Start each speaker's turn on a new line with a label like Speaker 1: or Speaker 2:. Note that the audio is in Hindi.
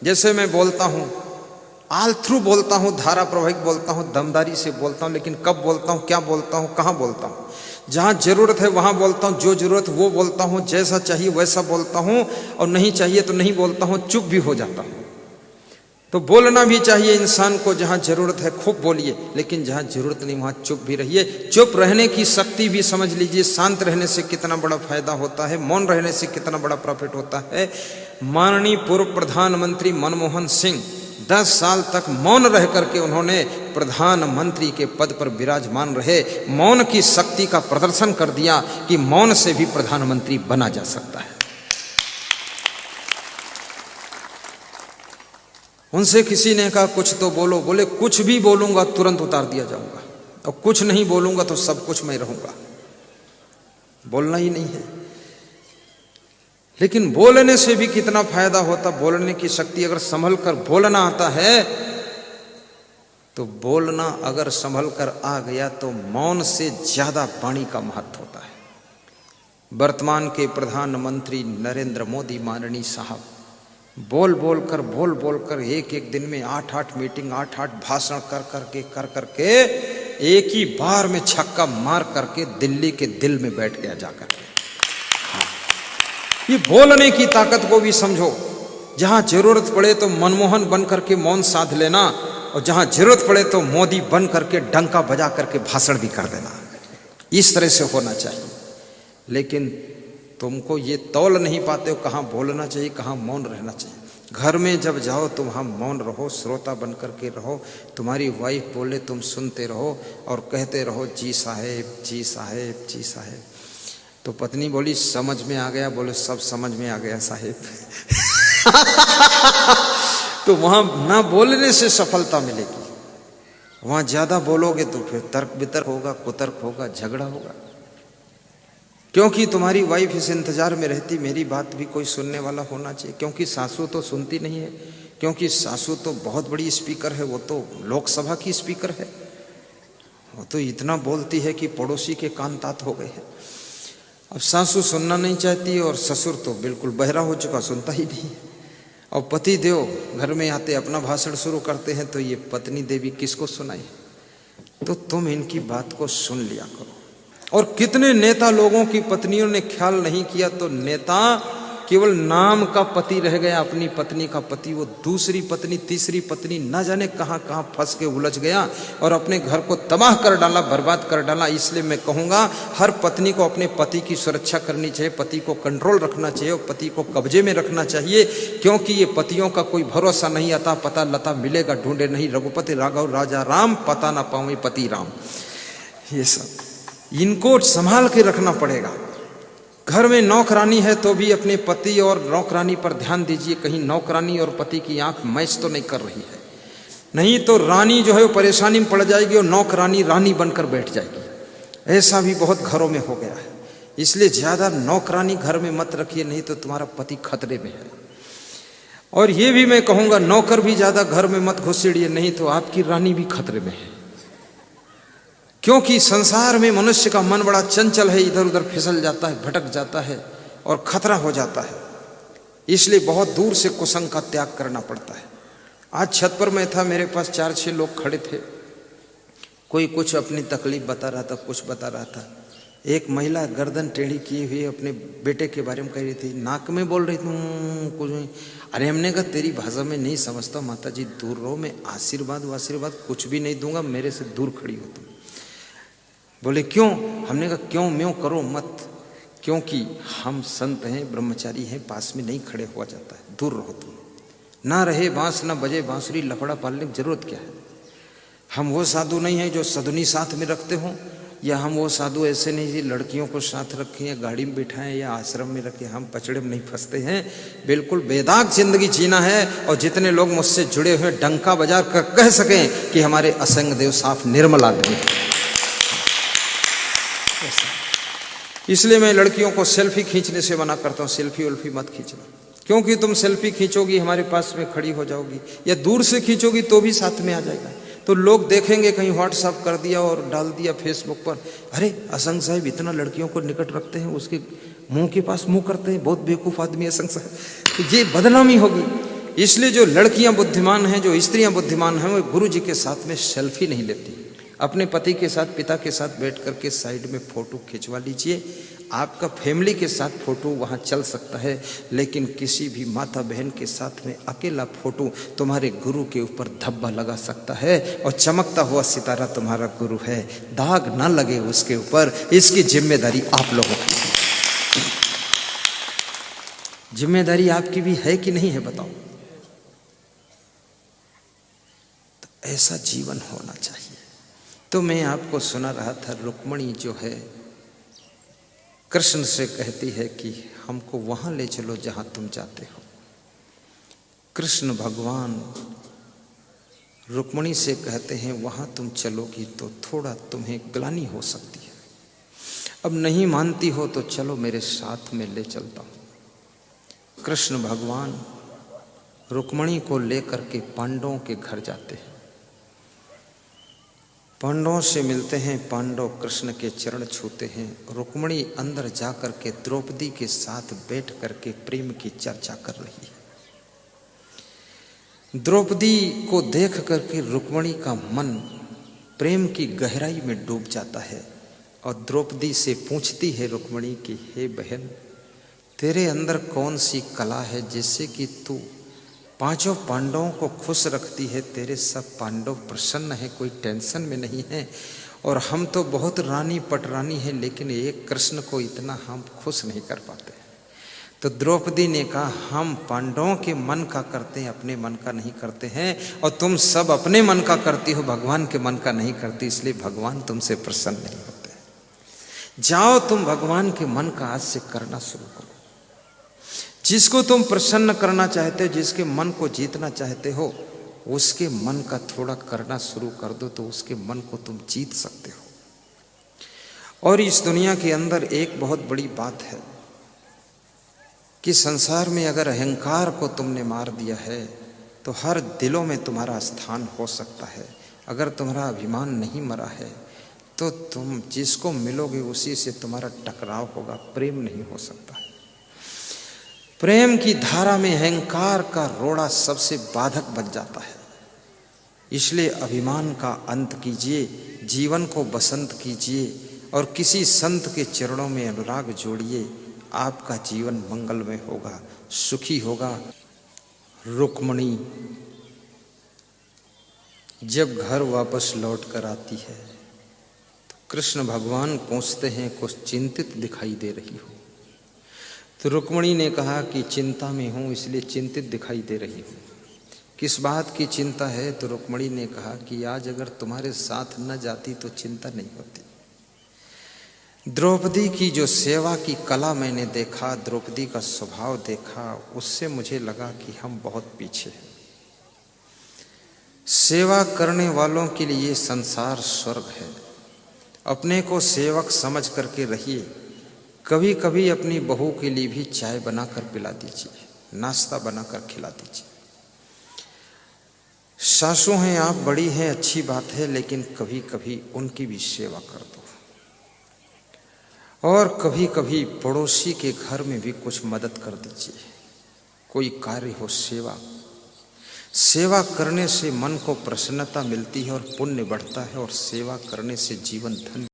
Speaker 1: जैसे मैं बोलता हूं, ऑल थ्रू बोलता हूं, धारा प्रवाहिक बोलता हूं, दमदारी से बोलता हूं, लेकिन कब बोलता हूं, क्या बोलता हूं, कहां बोलता हूं। जहां जरूरत है वहां बोलता हूं, जो जरूरत वो बोलता हूं, जैसा चाहिए वैसा बोलता हूं, और नहीं चाहिए तो नहीं बोलता हूं, चुप भी हो जाता हूं। तो बोलना भी चाहिए इंसान को, जहां जरूरत है खूब बोलिए, लेकिन जहां जरूरत नहीं वहां चुप भी रहिए। चुप रहने की शक्ति भी समझ लीजिए, शांत रहने से कितना बड़ा फायदा होता है, मौन रहने से कितना बड़ा प्रॉफिट होता है। माननीय पूर्व प्रधानमंत्री मनमोहन सिंह 10 साल तक मौन रह करके उन्होंने प्रधानमंत्री के पद पर विराजमान रहे, मौन की शक्ति का प्रदर्शन कर दिया कि मौन से भी प्रधानमंत्री बना जा सकता है। उनसे किसी ने कहा कुछ तो बोलो, बोले कुछ भी बोलूंगा तुरंत उतार दिया जाऊंगा, और कुछ नहीं बोलूंगा तो सब कुछ मैं रहूंगा। बोलना ही नहीं है। लेकिन बोलने से भी कितना फायदा होता, बोलने की शक्ति अगर संभल कर बोलना आता है तो बोलना अगर संभल कर आ गया तो मौन से ज्यादा वाणी का महत्व होता है। वर्तमान के प्रधानमंत्री नरेंद्र मोदी माननीय साहब बोल बोल कर एक एक दिन में 8-8 मीटिंग, 8-8 भाषण कर करके एक ही बार में छक्का मार करके दिल्ली के दिल में बैठ गया जाकर। ये बोलने की ताकत को भी समझो। जहां जरूरत पड़े तो मनमोहन बन करके मौन साध लेना, और जहां जरूरत पड़े तो मोदी बन करके डंका बजा करके भाषण भी कर देना। इस तरह से होना चाहिए। लेकिन तुमको ये तौल नहीं पाते हो कहाँ बोलना चाहिए, कहाँ मौन रहना चाहिए। घर में जब जाओ तुम वहाँ मौन रहो, श्रोता बन करके रहो। तुम्हारी वाइफ बोले तुम सुनते रहो और कहते रहो जी साहेब, जी साहेब, जी साहेब। तो पत्नी बोली समझ में आ गया, बोले सब समझ में आ गया साहेब। तो वहाँ ना बोलने से सफलता मिलेगी। वहाँ ज्यादा बोलोगे तो फिर तर्क वितर्क होगा, कुतर्क होगा, झगड़ा होगा। क्योंकि तुम्हारी वाइफ इस इंतजार में रहती मेरी बात भी कोई सुनने वाला होना चाहिए। क्योंकि सासू तो सुनती नहीं है, क्योंकि सासू तो बहुत बड़ी स्पीकर है, वो तो लोकसभा की स्पीकर है। वो तो इतना बोलती है कि पड़ोसी के कान तात हो गए हैं। अब सासू सुनना नहीं चाहती और ससुर तो बिल्कुल बहरा हो चुका, सुनता ही नहीं। और पति देव घर में आते अपना भाषण शुरू करते हैं, तो ये पत्नी देवी किसको सुनाई। तो तुम इनकी बात को सुन लिया करो। और कितने नेता लोगों की पत्नियों ने ख्याल नहीं किया, तो नेता केवल नाम का पति रह गया, अपनी पत्नी का पति। वो दूसरी पत्नी, तीसरी पत्नी, न जाने कहां कहां फंस के उलझ गया और अपने घर को तबाह कर डाला, बर्बाद कर डाला। इसलिए मैं कहूंगा हर पत्नी को अपने पति की सुरक्षा करनी चाहिए, पति को कंट्रोल रखना चाहिए और पति को कब्जे में रखना चाहिए। क्योंकि ये पतियों का कोई भरोसा नहीं, आता पता लता मिलेगा ढूंढे नहीं, रघुपति राघव राजा राम, पता ना पाऊं पति राम। ये सब इनको संभाल के रखना पड़ेगा। घर में नौकरानी है तो भी अपने पति और नौकरानी पर ध्यान दीजिए, कहीं नौकरानी और पति की आंख मैच तो नहीं कर रही है। नहीं तो रानी जो है वो परेशानी में पड़ जाएगी और नौकरानी रानी बनकर बैठ जाएगी। ऐसा भी बहुत घरों में हो गया है। इसलिए ज्यादा नौकरानी घर में मत रखिए, नहीं तो तुम्हारा पति खतरे में है। और ये भी मैं कहूंगा नौकर भी ज्यादा घर में मत घुसेड़िए, नहीं तो आपकी रानी भी खतरे में है। क्योंकि संसार में मनुष्य का मन बड़ा चंचल है, इधर उधर फिसल जाता है, भटक जाता है और खतरा हो जाता है। इसलिए बहुत दूर से कुसंग का त्याग करना पड़ता है। आज छत पर मैं था, मेरे पास 4-6 लोग खड़े थे। कोई कुछ अपनी तकलीफ बता रहा था, कुछ बता रहा था। एक महिला गर्दन टेढ़ी किए हुए अपने बेटे के बारे में कह रही थी, नाक में बोल रही थी कुछ। अरे हमने कहा तेरी भाषा में नहीं समझता माता जी, दूर रहो, मैं आशीर्वाद कुछ भी नहीं दूंगा, मेरे से दूर खड़ी हो तुम। बोले क्यों? हमने कहा क्यों म्यों करो मत, क्योंकि हम संत हैं, ब्रह्मचारी हैं, पास में नहीं खड़े हुआ जाता है, दूर रहो तुम। ना रहे बांस ना बजे बांसुरी, लफड़ा पालने की जरूरत क्या है। हम वो साधु नहीं हैं जो सदनी साथ में रखते हों, या हम वो साधु ऐसे नहीं जी लड़कियों को साथ रखें या गाड़ी में बिठाएं या आश्रम में रखें। हम पचड़े में नहीं फंसते हैं, बिल्कुल बेदाग जिंदगी जीना है। और जितने लोग मुझसे जुड़े हुए डंका बजा कर कह सकें कि हमारे असंग देव साफ निर्मल आदमी। इसलिए मैं लड़कियों को सेल्फी खींचने से मना करता हूँ। सेल्फी उल्फी मत खींचना, क्योंकि तुम सेल्फी खींचोगी हमारे पास में खड़ी हो जाओगी, या दूर से खींचोगी तो भी साथ में आ जाएगा। तो लोग देखेंगे कहीं व्हाट्सएप कर दिया और डाल दिया फेसबुक पर, अरे असंग साहब इतना लड़कियों को निकट रखते हैं, उसके मुंह के पास मुंह करते हैं, बहुत बेवकूफ़ आदमी असंग साहब। तो ये बदनामी होगी। इसलिए जो लड़कियां बुद्धिमान हैं, जो स्त्रियां बुद्धिमान हैं, वो गुरु जी के साथ में सेल्फी नहीं लेती। अपने पति के साथ, पिता के साथ बैठ करके साइड में फोटो खिंचवा लीजिए। आपका फैमिली के साथ फोटो वहाँ चल सकता है, लेकिन किसी भी माता बहन के साथ में अकेला फोटो तुम्हारे गुरु के ऊपर धब्बा लगा सकता है। और चमकता हुआ सितारा तुम्हारा गुरु है, दाग ना लगे उसके ऊपर, इसकी जिम्मेदारी आप लोगों की। जिम्मेदारी आपकी भी है कि नहीं है बताओ? तो ऐसा जीवन होना चाहिए। तो मैं आपको सुना रहा था, रुक्मणी जो है कृष्ण से कहती है कि हमको वहां ले चलो जहां तुम जाते हो। कृष्ण भगवान रुक्मणी से कहते हैं वहां तुम चलोगी तो थोड़ा तुम्हें ग्लानि हो सकती है, अब नहीं मानती हो तो चलो मेरे साथ में ले चलता हूं। कृष्ण भगवान रुक्मणी को लेकर के पांडवों के घर जाते हैं, पांडवों से मिलते हैं, पांडव कृष्ण के चरण छूते हैं। रुक्मणी अंदर जाकर के द्रौपदी के साथ बैठ करके प्रेम की चर्चा कर रही है। द्रौपदी को देख करके रुक्मणी का मन प्रेम की गहराई में डूब जाता है और द्रौपदी से पूछती है रुक्मणी की, हे बहन, तेरे अंदर कौन सी कला है जिससे कि तू पांचों पांडवों को खुश रखती है? तेरे सब पांडव प्रसन्न है, कोई टेंशन में नहीं है, और हम तो बहुत रानी पटरानी है, लेकिन एक कृष्ण को इतना हम खुश नहीं कर पाते। तो द्रौपदी ने कहा, हम पांडवों के मन का करते हैं, अपने मन का नहीं करते हैं, और तुम सब अपने मन का करती हो, भगवान के मन का नहीं करती, इसलिए भगवान तुमसे प्रसन्न नहीं होते। जाओ तुम भगवान के मन का आज से करना शुरू करो। जिसको तुम प्रसन्न करना चाहते हो, जिसके मन को जीतना चाहते हो, उसके मन का थोड़ा करना शुरू कर दो तो उसके मन को तुम जीत सकते हो। और इस दुनिया के अंदर एक बहुत बड़ी बात है कि संसार में अगर अहंकार को तुमने मार दिया है तो हर दिलों में तुम्हारा स्थान हो सकता है। अगर तुम्हारा अभिमान नहीं मरा है तो तुम जिसको मिलोगे उसी से तुम्हारा टकराव होगा, प्रेम नहीं हो सकता है। प्रेम की धारा में अहंकार का रोड़ा सबसे बाधक बन जाता है। इसलिए अभिमान का अंत कीजिए, जीवन को बसंत कीजिए और किसी संत के चरणों में अनुराग जोड़िए। आपका जीवन मंगलमय होगा, सुखी होगा। रुक्मणी जब घर वापस लौट कर आती है तो कृष्ण भगवान पूछते हैं, कुछ चिंतित दिखाई दे रही हो? तो रुक्मणी ने कहा कि चिंता में हूँ, इसलिए चिंतित दिखाई दे रही हूँ। किस बात की चिंता है? तो रुक्मणी ने कहा कि आज अगर तुम्हारे साथ न जाती तो चिंता नहीं होती। द्रौपदी की जो सेवा की कला मैंने देखा, द्रौपदी का स्वभाव देखा, उससे मुझे लगा कि हम बहुत पीछे हैं। सेवा करने वालों के लिए संसार स्वर्ग है। अपने को सेवक समझ करके रहिए। कभी कभी अपनी बहू के लिए भी चाय बनाकर पिला दीजिए, नाश्ता बनाकर खिला दीजिए। सासू हैं आप, बड़ी हैं, अच्छी बात है, लेकिन कभी कभी उनकी भी सेवा कर दो। और कभी कभी पड़ोसी के घर में भी कुछ मदद कर दीजिए। कोई कार्य हो, सेवा करने से मन को प्रसन्नता मिलती है और पुण्य बढ़ता है, और सेवा करने से जीवन धन्य